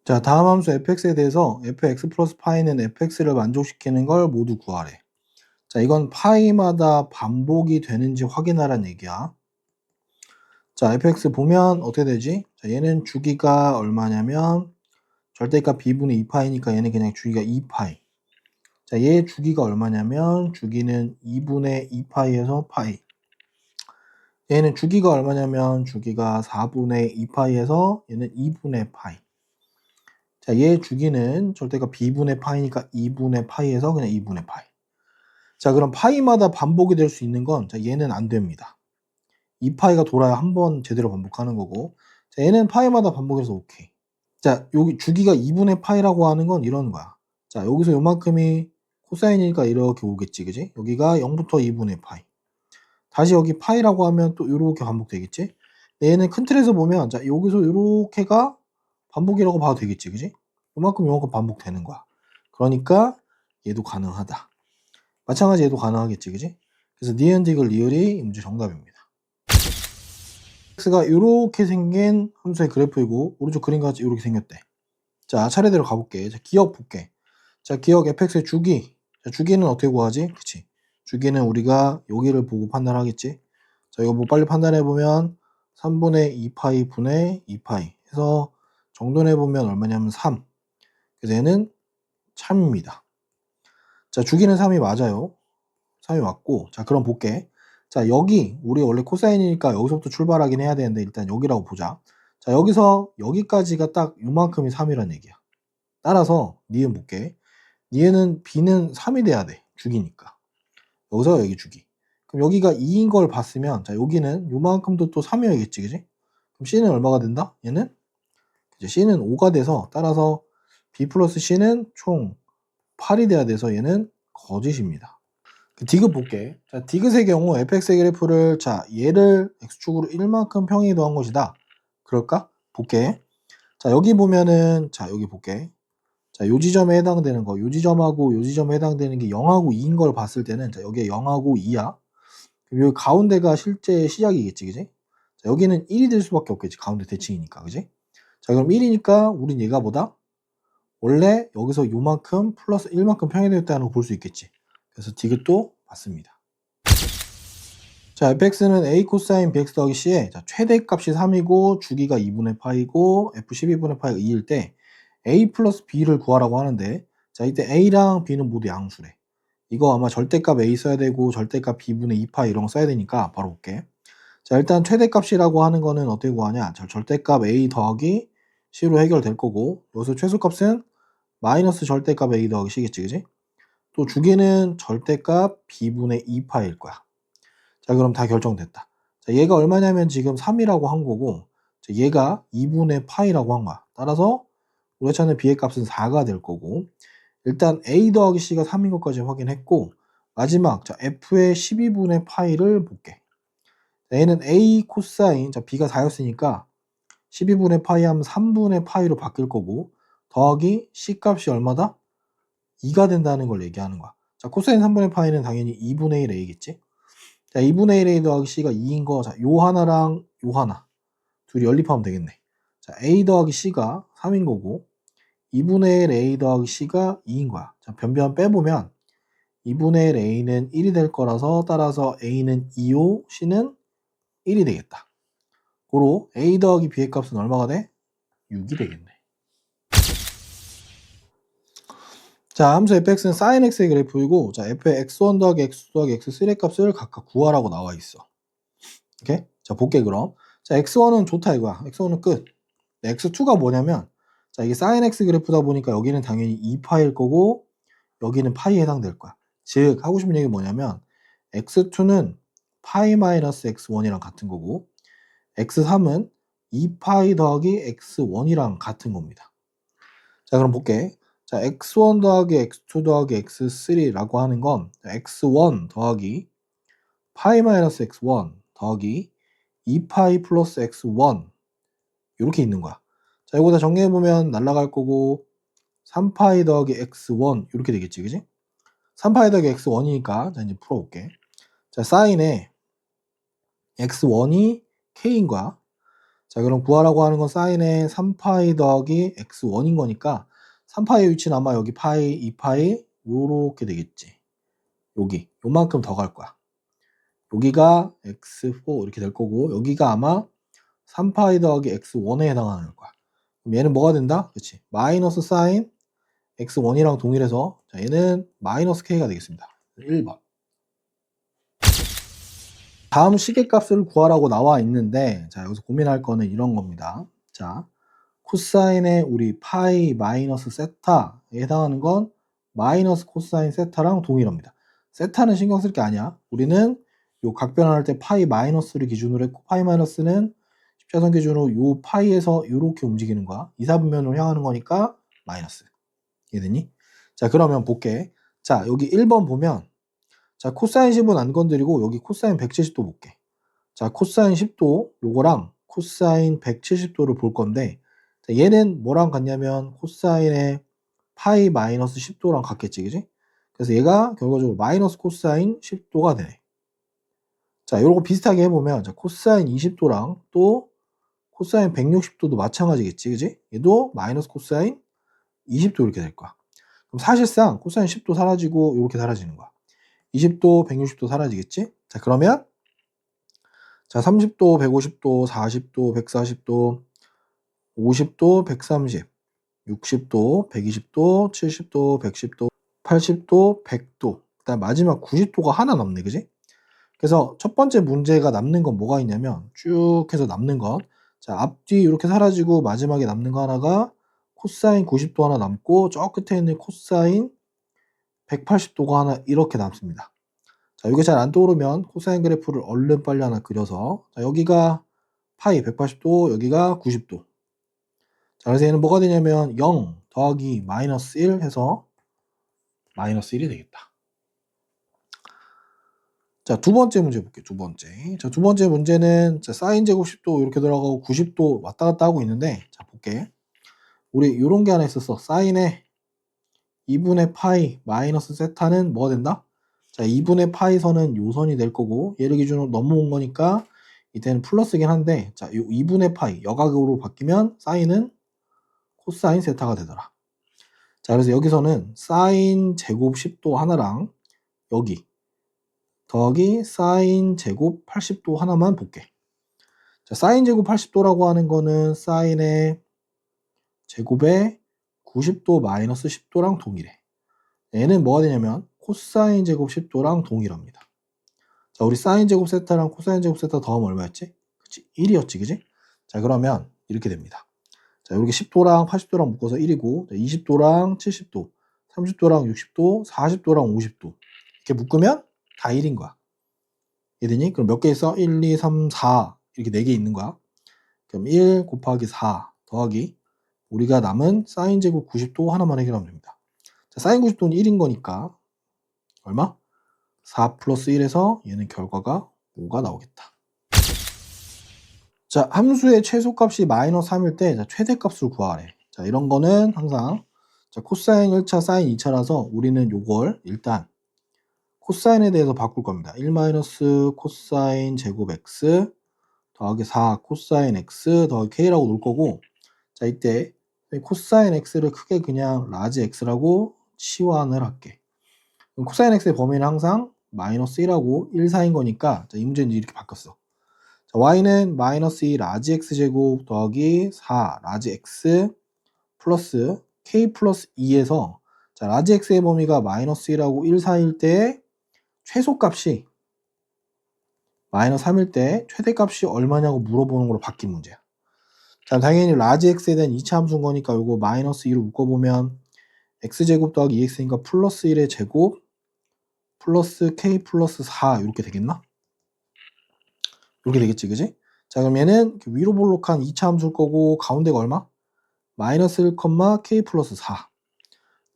자, 다음 함수 fx에 대해서 fx 플러스 파이는 fx를 만족시키는 걸 모두 구하래. 자, 이건 파이마다 반복이 되는지 확인하라는 얘기야. 자, fx 보면 어떻게 되지? 자, 얘는 주기가 얼마냐면 절대값 b분의 2파이니까 얘는 그냥 주기가 2파이. 자, 얘 주기가 얼마냐면 주기는 2분의 2파이에서 파이. 얘는 주기가 얼마냐면 주기가 4분의 2파이에서 얘는 2분의 파이. 자, 얘 주기는 절대값 b분의 파이니까 2분의 파이에서 그냥 2분의 파이. 자, 그럼 파이마다 반복이 될 수 있는 건 자, 얘는 안 됩니다. 2파이가 돌아야 한 번 제대로 반복하는 거고, 자, 얘는 파이마다 반복해서 오케이. 자, 여기 주기가 2분의 파이라고 하는 건 이런 거야. 자, 여기서 요만큼이 코사인이니까 이렇게 오겠지, 그지? 여기가 0부터 2분의 파이. 다시 여기 파이라고 하면 또 이렇게 반복되겠지? 얘는 큰 틀에서 보면 자, 여기서 이렇게가 반복이라고 봐도 되겠지, 그지? 요만큼 반복되는 거야. 그러니까 얘도 가능하다. 마찬가지 얘도 가능하겠지, 그지? 그래서 니은디귿 리을이 이 문제 정답입니다. x가 이렇게 생긴 함수의 그래프이고 오른쪽 그림같이 이렇게 생겼대. 자, 차례대로 가볼게. 자, 기억 볼게. 자, 기억 fx의 주기. 자, 주기는 어떻게 구하지? 그치? 주기는 우리가 여기를 보고 판단하겠지? 자, 이거 뭐 빨리 판단해보면 3분의 2파이 분의 2파이 해서 정돈해보면 얼마냐면 3. 그래서 얘는 참입니다. 자, 주기는 3이 맞아요. 3이 맞고. 자, 그럼 볼게. 자, 여기 우리 원래 코사인이니까 여기서부터 출발하긴 해야 되는데 일단 여기라고 보자. 자, 여기서 여기까지가 딱 요만큼이 3이란 얘기야. 따라서 니은 볼게. 니은은 b는 3이 돼야 돼. 주기니까. 여기서 여기 주기. 그럼 여기가 2인 걸 봤으면 자, 여기는 요만큼도 또 3이어야겠지, 그지? 그럼 c는 얼마가 된다? 얘는 이제 c는 5가 돼서 따라서 b 플러스 c는 총 8이 돼야 돼서 얘는 거짓입니다. 디귿 볼게. 자, 디귿의 경우 fx의 그래프를 자, 얘를 x축으로 1만큼 평행이 더한 것이다. 그럴까? 볼게. 자, 여기 보면은 자, 여기 볼게. 자, 요 지점에 해당되는 거, 요 지점하고 요 지점에 해당되는 게 0하고 2인 걸 봤을 때는 자, 여기에 0하고 2야. 그럼 여기 가운데가 실제 시작이겠지, 그지? 자, 여기는 1이 될 수밖에 없겠지. 가운데 대칭이니까, 그지? 자, 그럼 1이니까 우린 얘가 보다 원래 여기서 요만큼 플러스 1만큼 평행되었다는 거 볼 수 있겠지. 그래서 디귿도 맞습니다. 자, fx는 a 코사인 bx 더하기 c에 자, 최대값이 3이고 주기가 2분의 파이고 f 12분의 파이가 2일 때 a 플러스 b를 구하라고 하는데 자, 이때 a랑 b는 모두 양수래. 이거 아마 절대값 a 써야 되고 절대값 b분의 2파이 이런 거 써야 되니까 바로 볼게. 자, 일단 최대값이라고 하는 거는 어떻게 구하냐? 자, 절대값 a 더하기 c로 해결될 거고 여기서 최소값은 마이너스 절대값 a 더하기 c겠지, 그지? 또 주기는 절대값 b분의 2파일 거야. 자, 그럼 다 결정됐다. 자, 얘가 얼마냐면 지금 3이라고 한 거고 자, 얘가 2분의 파이라고 한 거야. 따라서 우리가 찾는 b의 값은 4가 될 거고 일단 a 더하기 c가 3인 것까지 확인했고 마지막 자, f의 12분의 파이를 볼게. 자, 얘는 a 코사인 자, b가 4였으니까 12분의 파이 하면 3분의 파이로 바뀔 거고 더하기 c 값이 얼마다? 2가 된다는 걸 얘기하는 거야. 자, 코사인 3분의 파이는 당연히 2분의 1 a겠지? 자, 2분의 1 a 더하기 c가 2인 거, 자, 요 하나랑 요 하나 둘이 연립하면 되겠네. 자, a 더하기 c가 3인 거고 2분의 1 a 더하기 c가 2인 거야. 자, 변변 빼보면 2분의 1 a는 1이 될 거라서 따라서 a는 2요, c는 1이 되겠다. 고로 a 더하기 b의 값은 얼마가 돼? 6이 되겠네. 자, 함수 fx는 sin x의 그래프이고 자, f의 x1 더하기 x2 더하기 x3의 값을 각각 구하라고 나와 있어. 오케이? 자, 볼게 그럼. 자, x1은 좋다 이거야. x1은 끝. x2가 뭐냐면 자, 이게 sin x 그래프다 보니까 여기는 당연히 2파일 거고 여기는 파이에 해당될 거야. 즉 하고 싶은 얘기 뭐냐면 x2는 파이 마이너스 x1이랑 같은 거고 x3은 2파이 더하기 x1이랑 같은 겁니다. 자, 그럼 볼게. 자, x1 더하기 x2 더하기 x3라고 하는 건 x1 더하기 파이 마이너스 x1 더하기 2파이 플러스 x1 이렇게 있는 거야. 자, 이거 다 정리해보면 날라갈 거고 3파이 더하기 x1 이렇게 되겠지, 그지? 3파이 더하기 x1이니까 자, 이제 풀어볼게. 자, 사인에 x1이 k인 거야. 자, 그럼 구하라고 하는 건 사인의 3파이 더하기 x1인 거니까 3파이의 위치는 아마 여기 파이, 2파이 요렇게 되겠지. 여기 요만큼 더 갈 거야. 여기가 x4 이렇게 될 거고 여기가 아마 3파이 더하기 x1에 해당하는 거야. 그럼 얘는 뭐가 된다? 그렇지. 마이너스 사인 x1이랑 동일해서 자, 얘는 마이너스 k가 되겠습니다. 1번. 다음 시계값을 구하라고 나와 있는데 자, 여기서 고민할 거는 이런 겁니다. 자, 코사인의 우리 파이 마이너스 세타에 해당하는 건 마이너스 코사인 세타랑 동일합니다. 세타는 신경 쓸 게 아니야. 우리는 요 각변환할 때 파이 마이너스를 기준으로 했고 파이 마이너스는 십자선 기준으로 요 파이에서 요렇게 움직이는 거야. 이사분면으로 향하는 거니까 마이너스. 이해되니? 자, 그러면 볼게. 자, 여기 1번 보면 자, 코사인 10은 안 건드리고 여기 코사인 170도 볼게. 자, 코사인 10도 요거랑 코사인 170도를 볼 건데 자, 얘는 뭐랑 같냐면 코사인의 파이 마이너스 10도랑 같겠지, 그지? 그래서 얘가 결과적으로 마이너스 코사인 10도가 되네. 자, 요거 비슷하게 해보면 자, 코사인 20도랑 또 코사인 160도도 마찬가지겠지, 그지? 얘도 마이너스 코사인 20도 이렇게 될 거야. 그럼 사실상 코사인 10도 사라지고 이렇게 사라지는 거야. 20도, 160도 사라지겠지? 자, 그러면 자, 30도, 150도, 40도, 140도, 50도, 130, 60도, 120도, 70도, 110도, 80도, 100도. 그다음 마지막 90도가 하나 남네, 그지? 그래서 첫 번째 문제가 남는 건 뭐가 있냐면 쭉 해서 남는 건 자, 앞뒤 이렇게 사라지고 마지막에 남는 거 하나가 코사인 90도 하나 남고 저 끝에 있는 코사인 180도가 하나 이렇게 남습니다. 자, 이게 잘 안 떠오르면 코사인 그래프를 얼른 빨리 하나 그려서 자, 여기가 파이 180도, 여기가 90도. 자, 그래서 얘는 뭐가 되냐면 0 더하기 마이너스 1 해서 마이너스 1이 되겠다. 자, 두 번째 문제 볼게요. 두 번째. 자, 두 번째 문제는 자, 사인 제곱 10도 이렇게 들어가고 90도 왔다 갔다 하고 있는데 자, 볼게. 우리 이런 게 하나 있었어. 사인의 2분의 파이 마이너스 세타는 뭐가 된다? 자, 2분의 파이 선은 요 선이 될 거고 얘를 기준으로 넘어온 거니까 이때는 플러스긴 한데 자, 요 2분의 파이 여각으로 바뀌면 사인은 코사인 세타가 되더라. 자, 그래서 여기서는 사인 제곱 10도 하나랑 여기 더하기 사인 제곱 80도 하나만 볼게. 자, 사인 제곱 80도라고 하는 거는 사인의 제곱에 90도 마이너스 10도랑 동일해. 얘는 뭐가 되냐면 코사인 제곱 10도랑 동일합니다. 자, 우리 사인 제곱 세타랑 코사인 제곱 세타 더하면 얼마였지? 그치, 1이었지, 그지? 자, 그러면 이렇게 됩니다. 자, 이렇게 10도랑 80도랑 묶어서 1이고 20도랑 70도, 30도랑 60도, 40도랑 50도 이렇게 묶으면 다 1인 거야. 이해되니? 그럼 몇 개 있어? 1, 2, 3, 4 이렇게 4개 있는 거야. 그럼 1 곱하기 4 더하기 우리가 남은 사인 제곱 90도 하나만 해결하면 됩니다. 자, 사인 90도는 1인 거니까 얼마? 4 플러스 1에서 얘는 결과가 5가 나오겠다. 자, 함수의 최소값이 마이너스 3일 때 자, 최대값을 구하래. 자, 이런 거는 항상 자, 코사인 1차, 사인 2차라서 우리는 요걸 일단 코사인에 대해서 바꿀 겁니다. 1 마이너스 코사인 제곱 x 더하기 4 코사인 x 더하기 k라고 놓을 거고 자, 이때 코사인 x를 크게 그냥 라지 x라고 치환을 할게. 그럼 코사인 x의 범위는 항상 마이너스 1하고 1 사이인 거니까 자, 이 문제는 이렇게 바뀌었어. 자, y는 마이너스 2 라지 x 제곱 더하기 4 라지 x 플러스 k 플러스 2에서 자, 라지 x의 범위가 마이너스 1하고 1 사이일 때 최소값이 마이너스 3일 때 최대값이 얼마냐고 물어보는 걸로 바뀐 문제야. 자, 당연히 라지 x에 대한 2차 함수인 거니까 이거 마이너스 2로 묶어보면 x제곱 더하기 2x니까 플러스 1의 제곱 플러스 k 플러스 4 이렇게 되겠나? 이렇게 되겠지, 그지? 자, 그럼 얘는 위로 볼록한 2차 함수일 거고 가운데가 얼마? 마이너스 1, k 플러스 4.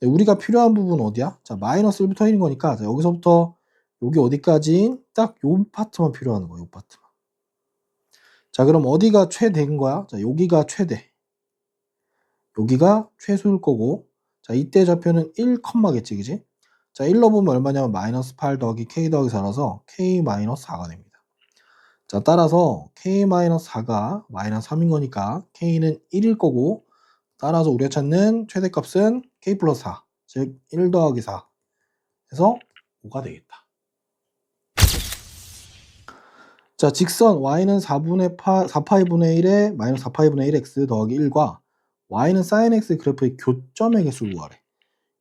네, 우리가 필요한 부분은 어디야? 자, 마이너스 1부터 1인 거니까 자, 여기서부터 여기 어디까지 딱 요 파트만 필요한 거야, 요 파트만. 자, 그럼 어디가 최대인 거야? 자, 여기가 최대. 여기가 최소일 거고 자, 이때 좌표는 1, 겠지, 그지? 자, 1 넣어보면 얼마냐면 마이너스 8 더하기 k 더하기 4라서 k 마이너스 4가 됩니다. 자, 따라서 k-4가 마이너스 3인 거니까 k는 1일 거고, 따라서 우리가 찾는 최대값은 k 플러스 4, 즉 1 더하기 4 해서 5가 되겠다. 자, 직선 y는 4파이분의 1에 마이너스 4파이분의 1 x 더하기 1과 y는 sin x 그래프의 교점의 개수를 구하래.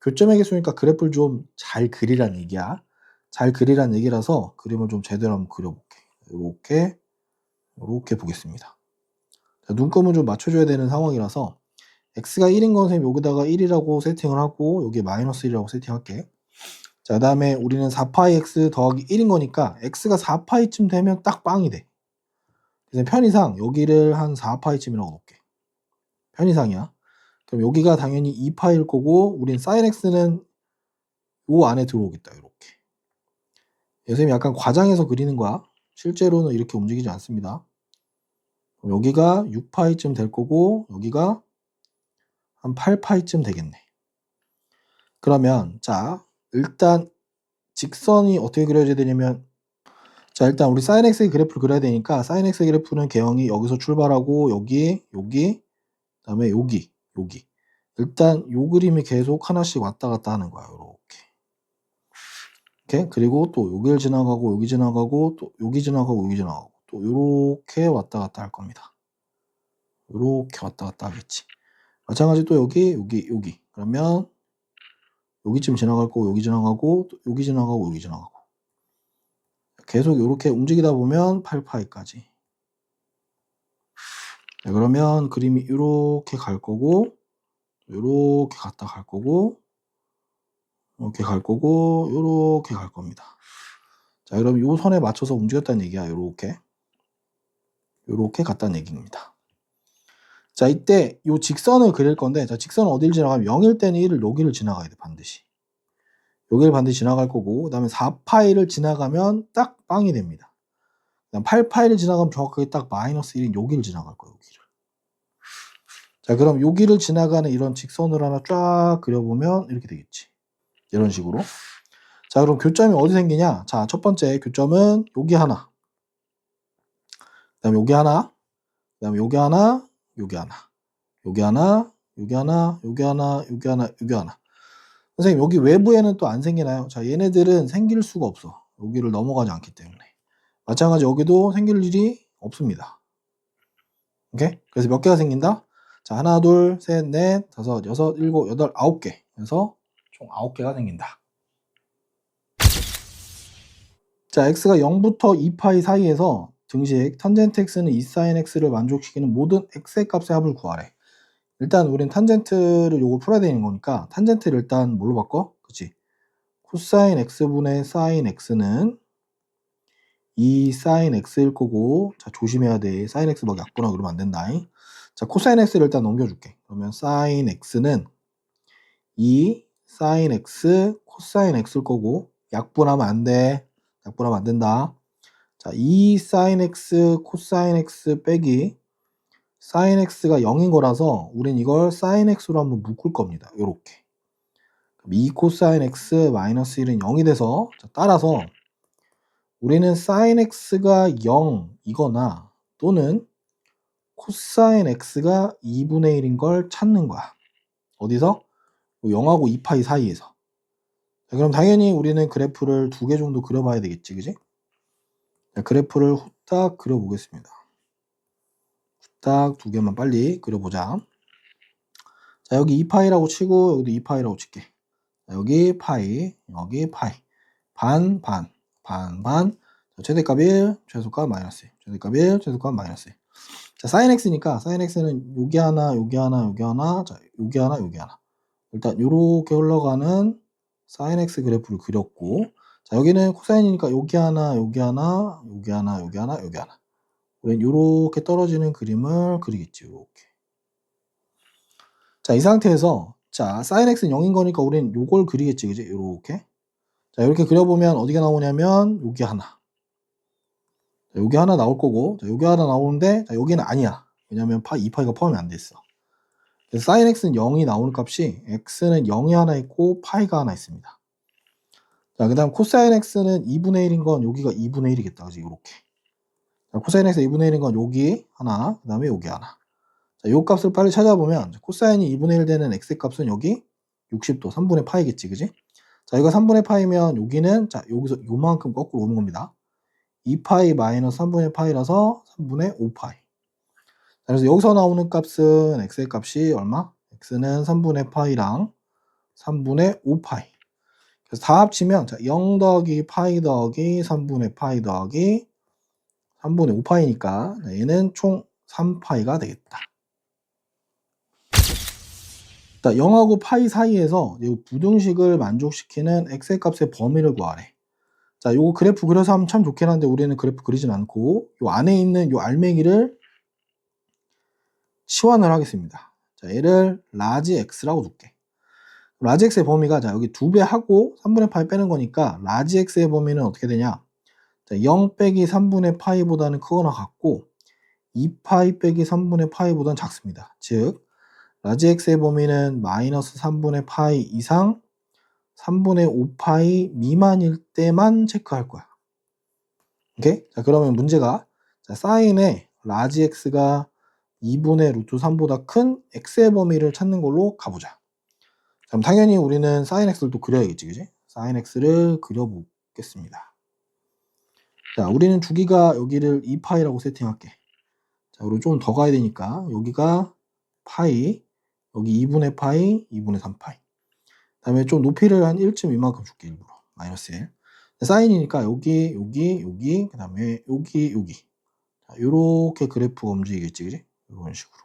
교점의 개수니까 그래프를 좀 잘 그리란 얘기야. 잘 그리란 얘기라서 그림을 좀 제대로 한번 그려볼게. 이렇게 보겠습니다. 자, 눈금을 좀 맞춰줘야 되는 상황이라서 x가 1인 건 선생님 여기다가 1이라고 세팅을 하고 여기 마이너스 1이라고 세팅할게. 자, 그 다음에 우리는 4파이 x 더하기 1인 거니까 x가 4파이쯤 되면 딱 빵이 돼. 그래서 편의상 여기를 한 4파이쯤이라고 놓을게. 편의상이야. 그럼 여기가 당연히 2파일 거고 우린 sin x는 요 안에 들어오겠다. 이렇게. 선생님이 약간 과장해서 그리는 거야. 실제로는 이렇게 움직이지 않습니다. 여기가 6파이쯤 될 거고 여기가 한 8파이쯤 되겠네. 그러면 자, 일단 직선이 어떻게 그려져야 되냐면, 자, 일단 우리 sin x의 그래프를 그려야 되니까 sin x의 그래프는 개형이 여기서 출발하고 여기 그다음에 여기 일단 요 그림이 계속 하나씩 왔다 갔다 하는 거야. 이렇게. 그리고 또 여기를 지나가고 여기 지나가고 또 여기 지나가고 여기 지나가고 또 요렇게 왔다 갔다 할 겁니다. 요렇게 왔다 갔다 하겠지. 마찬가지 또 여기 그러면 여기쯤 지나갈 거고 여기 지나가고 또 여기 지나가고 여기 지나가고 계속 요렇게 움직이다 보면 8파이까지. 네, 그러면 그림이 요렇게 갈 거고 요렇게 갔다 갈 거고 이렇게 갈 거고 요렇게 갈 겁니다. 자, 그럼 요 선에 맞춰서 움직였다는 얘기야. 요렇게 갔다는 얘기입니다. 자, 이때 요 직선을 그릴 건데, 자, 직선은 어딜 지나가면 0일 때는 1을 여기를 지나가야 돼. 반드시 여기를 반드시 지나갈 거고, 그 다음에 4파이를 지나가면 딱 빵이 됩니다. 그다음 8파이를 지나가면 정확하게 딱 마이너스 1인 여기를 지나갈 거예요. 여기를. 자, 그럼 여기를 지나가는 이런 직선을 하나 쫙 그려보면 이렇게 되겠지. 이런 식으로. 자, 그럼 교점이 어디 생기냐? 자, 첫 번째 교점은 여기 하나, 그다음에 여기 하나, 그다음에 여기 하나, 여기 하나, 여기 하나, 여기 하나, 여기 하나, 여기 하나, 여기 하나. 선생님 여기 외부에는 또 안 생기나요? 자, 얘네들은 생길 수가 없어. 여기를 넘어가지 않기 때문에. 마찬가지 여기도 생길 일이 없습니다. 오케이? 그래서 몇 개가 생긴다? 자, 하나, 둘, 셋, 넷, 다섯, 여섯, 일곱, 여덟, 9개. 그래서 총 9개가 생긴다. 자, x가 0부터 2파이 사이에서 증식 탄젠트 x는 2sin x를 만족시키는 모든 x의 값의 합을 구하래. 일단 우린 탄젠트를 요거 풀어야 되는 거니까 탄젠트를 일단 뭘로 바꿔? 그치? 코사인 x분의 사인 x는 2sin x일 거고, 자, 조심해야 돼. sin x 막 약분하고 그러면 안 된다. 자, 코사인 x를 일단 넘겨줄게. 그러면 sin x는 2sin x 코사인 x일 거고, 약분하면 안 돼. 약분하면 안 된다. 자, 2sin x 코사인 x 빼기 sin x가 0인 거라서 우린 이걸 sin x로 한번 묶을 겁니다. 요렇게. 2 코사인 x 마이너스 1은 0이 돼서, 자, 따라서 우리는 sin x가 0이거나 또는 코사인 x가 2분의 1인 걸 찾는 거야. 어디서? 0하고 2파이 사이에서. 자, 그럼 당연히 우리는 그래프를 2개 정도 그려봐야 되겠지, 그지? 자, 그래프를 후딱 그려보겠습니다. 후딱 2개만 빨리 그려보자. 자, 여기 2파이라고 치고 여기도 2파이라고 칠게. 자, 여기 파이, 여기 파이. 반. 자, 최대값 1, 최소값 마이너스 1. 최대값 1, 최소값 마이너스 1. 자, sin x니까 sin x는 여기 하나, 여기 하나, 여기 하나, 자, 여기 하나, 여기 하나. 일단 요렇게 흘러가는 sin x 그래프를 그렸고, 자, 여기는 코사인이니까 여기 하나, 여기 하나, 여기 하나, 여기 하나, 여기 하나. 우리는 요렇게 떨어지는 그림을 그리겠지. 요렇게. 자, 이 상태에서 자, sin x는 0인 거니까 우리는 요걸 그리겠지. 그지? 요렇게. 자, 이렇게 그려보면 어디가 나오냐면 여기 하나. 자, 여기 하나 나올 거고, 자, 여기 하나 나오는데, 자, 여기는 아니야. 왜냐면 2파이가 포함이 안 돼 있어. 그래서 sin x는 0이 나오는 값이 x는 0이 하나 있고 파이가 하나 있습니다. 자, 그 다음 코사인 x는 2분의 1인 건 여기가 2분의 1이겠다. 그지? 요렇게. 자, 코사인 x 2분의 1인 건 여기 하나, 그 다음에 여기 하나. 자, 요 값을 빨리 찾아보면 코사인이 2분의 1 되는 x 값은 여기 60도, 3분의 파이겠지, 그지? 자, 이거 3분의 파이면 여기는 자, 여기서 요만큼 거꾸로 오는 겁니다. 2파이 마이너스 3분의 파이라서 3분의 5파이. 그래서 여기서 나오는 값은 x의 값이 얼마? x는 3분의 파이랑 3분의 5파이. 그래서 다 합치면 자, 0 더하기 파이 더하기 3분의 파이 더하기 3분의 5파이니까 얘는 총 3파이가 되겠다. 자, 0하고 파이 사이에서 이 부등식을 만족시키는 x의 값의 범위를 구하래. 자, 요거 그래프 그려서 하면 참 좋긴 한데 우리는 그래프 그리진 않고 요 안에 있는 요 알맹이를 치환을 하겠습니다. 자, 얘를 라지 x라고 둘게. 라지 x의 범위가 자, 여기 2배 하고 3분의 파이 빼는 거니까 라지 x의 범위는 어떻게 되냐? 자, 0 빼기 3분의 파이보다는 크거나 같고 2파이 빼기 3분의 파이보다는 작습니다. 즉 라지 x의 범위는 마이너스 3분의 파이 이상 3분의 5파이 미만일 때만 체크할 거야. 오케이? 자, 그러면 문제가 자, 사인의 라지 x가 2분의 루트 3보다 큰 x의 범위를 찾는 걸로 가보자. 그럼 당연히 우리는 사인 x를 또 그려야겠지, 그지? 사인 x를 그려보겠습니다. 자, 우리는 주기가 여기를 2파이라고 세팅할게. 자, 그리고 좀 더 가야 되니까 여기가 파이, 여기 2분의 파이, 2분의 3파이. 그 다음에 좀 높이를 한 1쯤 이만큼 줄게, 일부러. 마이너스 1. 사인이니까 여기, 여기, 여기, 그 다음에 여기, 여기. 자, 요렇게 그래프가 움직이겠지, 그지? 이런 식으로.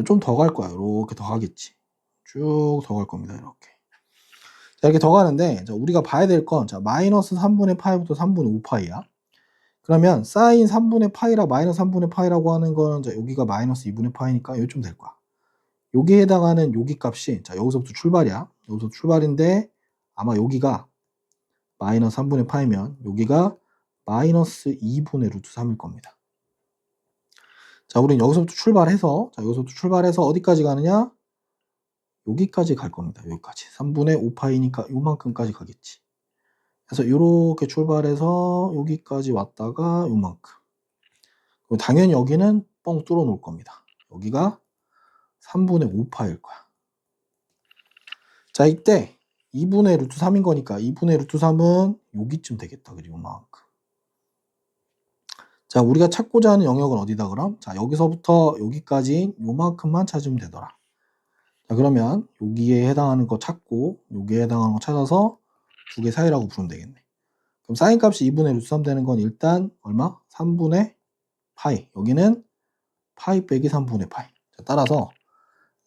좀 더 갈 거야. 이렇게 더 가겠지. 쭉 더 갈 겁니다. 이렇게. 자, 이렇게 더 가는데, 자, 우리가 봐야 될 건, 자, 마이너스 3분의 파이부터 3분의 5파이야. 그러면 사인 3분의 파이라 마이너스 3분의 파이라고 하는 건, 자, 여기가 마이너스 2분의 파이니까 요쯤 될 거야. 여기에 해당하는 여기 값이, 자, 여기서부터 출발이야. 여기서 출발인데, 아마 여기가 마이너스 3분의 파이면, 여기가 마이너스 2분의 루트 3일 겁니다. 자, 우리는 여기서부터 출발해서, 자, 여기서부터 출발해서 어디까지 가느냐? 여기까지 갈 겁니다. 여기까지. 3분의 5파이니까 요만큼까지 가겠지. 그래서 이렇게 출발해서 여기까지 왔다가 요만큼. 당연히 여기는 뻥 뚫어 놓을 겁니다. 여기가 3분의 5파일 거야. 자, 이때 2분의 루트 3인 거니까 2분의 루트 3은 여기쯤 되겠다. 그리고 요만큼. 자, 우리가 찾고자 하는 영역은 어디다 그럼? 자, 여기서부터 여기까지 요만큼만 찾으면 되더라. 자, 그러면 여기에 해당하는 거 찾고 여기에 해당하는 거 찾아서 두 개 사이라고 부르면 되겠네. 그럼 사인 값이 2분의 루트 3 되는 건 일단 얼마? 3분의 파이. 여기는 파이 빼기 3분의 파이. 자, 따라서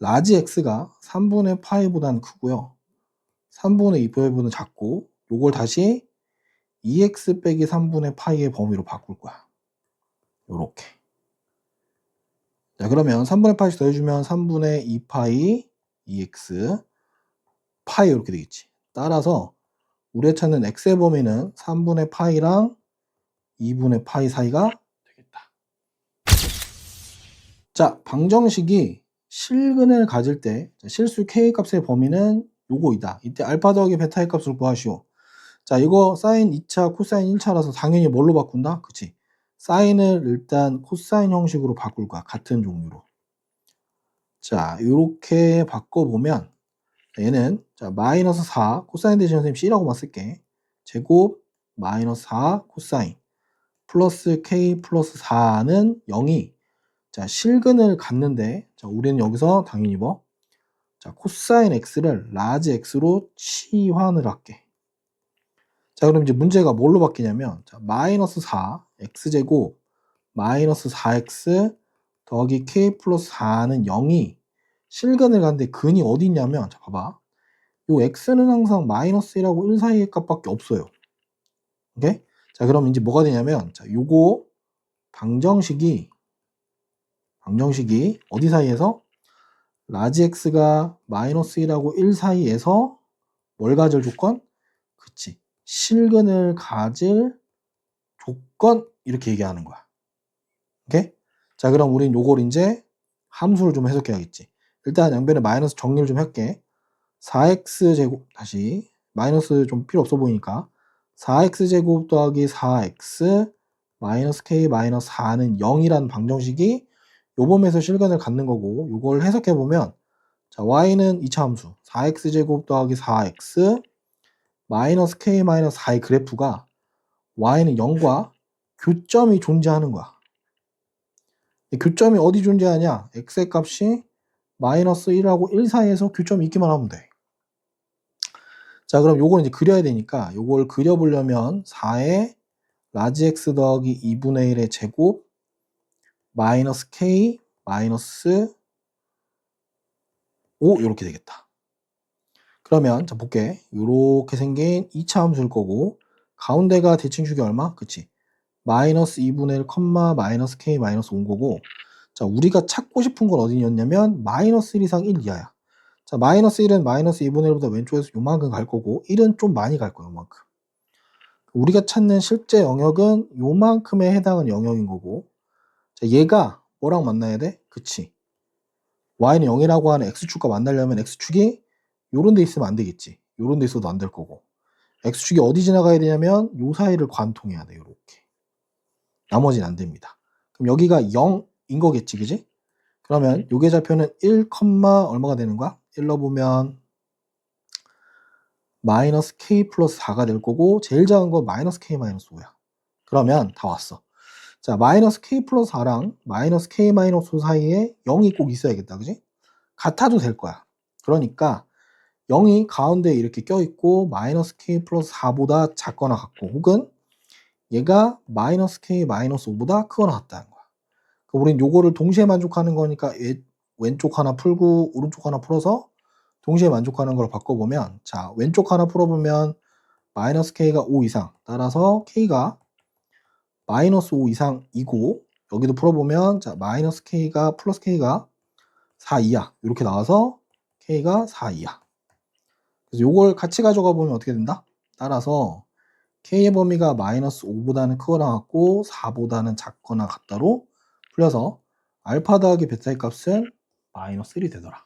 라지 x가 3분의 파이보다는 크고요. 3분의 2파이보다는 작고 요걸 다시 2x 빼기 3분의 파이의 범위로 바꿀 거야. 요렇게. 자, 그러면 3분의 파이씩 더해주면 3분의 2파이 2x 파이 이렇게 되겠지. 따라서 우리가 찾는 x의 범위는 3분의 파이랑 2분의 파이 사이가 되겠다. 자, 방정식이 실근을 가질 때 실수 k 값의 범위는 요거이다. 이때 알파 더하기 베타의 값을 구하시오. 자, 이거 사인 2차, 코사인 1차라서 당연히 뭘로 바꾼다? 그치? 사인을 일단 코사인 형식으로 바꿀 거야. 같은 종류로. 자, 이렇게 바꿔보면 얘는 자, 마이너스 4 코사인 대신 선생님 C라고만 쓸게. 제곱 마이너스 4 코사인 플러스 K 플러스 4는 0이 자, 실근을 갖는데 자, 우리는 여기서 당연히 뭐? 자, 코사인 X를 라지 X로 치환을 할게. 자, 그럼 이제 문제가 뭘로 바뀌냐면 자, 마이너스 4 X제곱 마이너스 4X 더하기 K 플러스 4는 0이 실근을 가는데 근이 어디 있냐면 자, 봐봐. 요 x는 항상 마이너스 1하고 1 사이의 값밖에 없어요. 오케이? 자, 그럼 이제 뭐가 되냐면 자, 요거 방정식이 어디 사이에서 라지 x가 마이너스 1하고 1 사이에서 뭘 가질 조건? 그치. 실근을 가질 조건 이렇게 얘기하는 거야. 오케이? 자, 그럼 우린 요걸 이제 함수를 좀 해석해야겠지. 일단 양변에 마이너스 정리를 좀 할게. 4x 제곱 다시 마이너스 좀 필요 없어 보이니까 4x 제곱 더하기 4x 마이너스 k 마이너스 4는 0이라는 방정식이 요 범위에서 실근을 갖는 거고, 요걸 해석해 보면 자, y는 2차 함수 4x제곱 더하기 4x 마이너스 k 마이너스 4의 그래프가 y는 0과 교점이 존재하는 거야. 이 교점이 어디 존재하냐? x의 값이 마이너스 1하고 1 사이에서 교점이 있기만 하면 돼. 자, 그럼 요걸 이제 그려야 되니까 요걸 그려보려면 4의 라지 x 더하기 2분의 1의 제곱 마이너스 k 마이너스 5 이렇게 되겠다. 그러면 자 볼게. 이렇게 생긴 2차 함수일 거고 가운데가 대칭축이 얼마? 그치? 마이너스 2분의 1 컴마 마이너스 k 마이너스 5인 거고, 자 우리가 찾고 싶은 건 어디였냐면 마이너스 1 이상 1 이하야. 자 마이너스 1은 마이너스 2분의 1보다 왼쪽에서 요만큼 갈 거고 1은 좀 많이 갈 거야. 요만큼. 우리가 찾는 실제 영역은 요만큼에 해당하는 영역인 거고, 자 얘가 뭐랑 만나야 돼? 그치? y는 0이라고 하는 x축과 만나려면 x축이 요런 데 있으면 안 되겠지. 요런 데 있어도 안 될 거고, x축이 어디 지나가야 되냐면 요 사이를 관통해야 돼. 요렇게. 나머지는 안 됩니다. 그럼 여기가 0인 거겠지, 그지? 그러면 요 계좌표는 1, 얼마가 되는 거야? 1 넣어보면 마이너스 k 플러스 4가 될 거고, 제일 작은 거 마이너스 k 마이너스 5야. 그러면 다 왔어. 자, 마이너스 k 플러스 4랑 마이너스 k 마이너스 5 사이에 0이 꼭 있어야겠다, 그지? 같아도 될 거야. 그러니까 0이 가운데에 이렇게 껴있고 마이너스 k 플러스 4보다 작거나 같고, 혹은 얘가 마이너스 k 마이너스 5보다 크거나 같다는 거야. 그럼 우린 요거를 동시에 만족하는 거니까 왼쪽 하나 풀고 오른쪽 하나 풀어서 동시에 만족하는 걸 바꿔보면, 자 왼쪽 하나 풀어보면 마이너스 k가 5 이상, 따라서 k가 마이너스 5 이상이고, 여기도 풀어보면 자 마이너스 k가 플러스 k가 4 이하 이렇게 나와서 k가 4 이하. 그래서 요걸 같이 가져가 보면 어떻게 된다? 따라서 k의 범위가 마이너스 5보다는 크거나 같고 4보다는 작거나 같다로 풀려서 알파 더하기 베타의 값은 마이너스 1이 되더라.